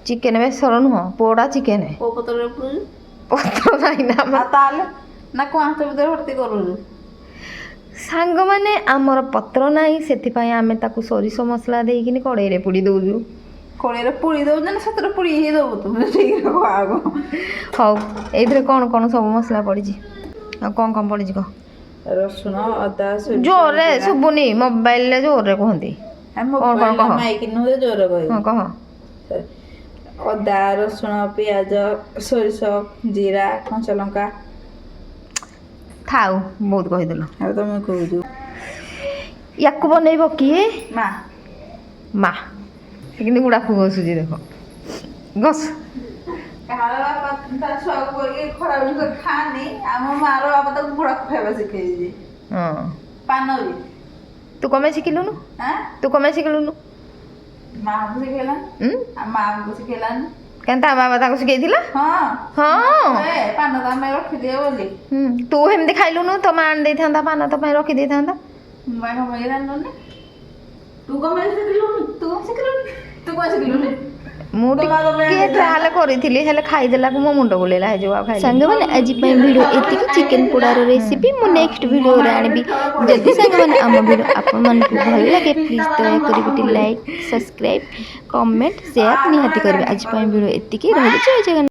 Chicken ବେସର ନୁହଁ ପୋଡ଼ା ଚିକେନ କୋଉ ପତ୍ରରେ ପୁରୁଛୁ ପତ୍ର ନାହିଁ ନା ଆଉ ତାହେଲେ ନା କଣ ଭିତରେ ଭର୍ତ୍ତି କରୁଛୁ ସାଙ୍ଗମାନେ ଆମର ପତ୍ର ନାହିଁ ସେଥିପାଇଁ ଆମେ ତାକୁ ସୋରିଷ ମସଲା ଦେଇକିନି କଡ଼େଇରେ ପୋଡ଼ି ଦେଉଛୁ କଡ଼େଇରେ ପୁଡ଼ି ଦେଉଛୁ ନା ସେଥିରେ ପୁଡ଼ି ହିଁ ଦେବୁ ତୁ ଠିକ୍ ଆଗ ହଉ ଏଇଥିରେ କ'ଣ କ'ଣ ସବୁ ମସଲା ପଡ଼ିଛି ଆଉ କ'ଣ କ'ଣ ପଡ଼ିଛି କହ ରସୁଣ ଅଦା ଜୋରରେ ଶୁଭୁନି ମୋବାଇଲରେ ଜୋରରେ କୁହନ୍ତି କ'ଣ କହ ମାଇକି ନୁହେଁ ଜୋରେ କହିବୁ ହଁ କହ ଅଦା ରସୁଣ ପିଆଜ ସୋରିଷ ଜିରା କଞ୍ଚା ଲଙ୍କା ଥାଉ ବହୁତ କହିଦେଲ ଆଉ ତମେ କହୁଛୁ ୟାକୁ ବନେଇବ କିଏ ମା ମା କିନ୍ତୁ ଗୁଡ଼ାକୁ ଘଷୁଛି ଦେଖ ଘଷ କାହାର ବାପା ତା ଛୁଆକୁ କହିକି ଖରାପ ଜିନିଷ ଖାଆନି ଆମ ମାର ବାପା ତାକୁ ଗୁଡ଼ାକୁ ଖାଇବା ଶିଖେଇ ଦେଇଛି ହଁ ପାନ ବି ତୁ କମେ ଶିଖିଲୁନୁ ତୁ କମେ ଶିଖିଲୁନୁ ମାଆକୁ ଶିଖେଇଲାନି ଆଉ ମାଆଙ୍କୁ ଶିଖେଇଲାନି କେନ୍ତା ବାବା ତାକୁ ଶିଖେଇଥିଲା ହଁ ହଁ ପାନ ତ ଆମେ ରଖିଦିଅ ବୋଲି ତୁ ହେମିତି ଖାଇଲୁନୁ ତୋ ମା ଆଣି ଦେଇଥାନ୍ତା ପାନ ତୋ ପାଇଁ ରଖିଦେଇଥାନ୍ତା ମୁଁ କମାଇ ରାନ୍ଧୁନି ତୁ କମାଇ ଶିଖିଲୁନି ତୁ ଶିଖିଲୁନି ତୁ କଣ ଶିଖିଲୁନି ମୁଁ ଟିକେ ଟ୍ରାଏଲ୍ କରିଥିଲି ହେଲେ ଖାଇଦେଲାକୁ ମୋ ମୁଣ୍ଡ ବୁଲେଇଲା ହେଇଯିବ ଆଉ ଖାଇ ସାଙ୍ଗମାନେ ଆଜି ପାଇଁ ଭିଡ଼ିଓ ଏତିକି ଚିକେନ ପୋଡ଼ାର ରେସିପି ମୁଁ ନେକ୍ସଟ ଭିଡ଼ିଓରେ ଆଣିବି ଯଦି ସାଙ୍ଗମାନେ ଆମ ଭିଡ଼ିଓ ଆପଣମାନଙ୍କୁ ଭଲ ଲାଗେ ପ୍ଲିଜ୍ ଦୟାକରି ଗୋଟେ ଲାଇକ୍ ସବସ୍କ୍ରାଇବ୍ କମେଣ୍ଟ ସେୟାର ନିହାତି କରିବେ ଆଜି ପାଇଁ ଭିଡ଼ିଓ ଏତିକି ରହିଛି ଜୟ ଜଗନ୍ନାଥ।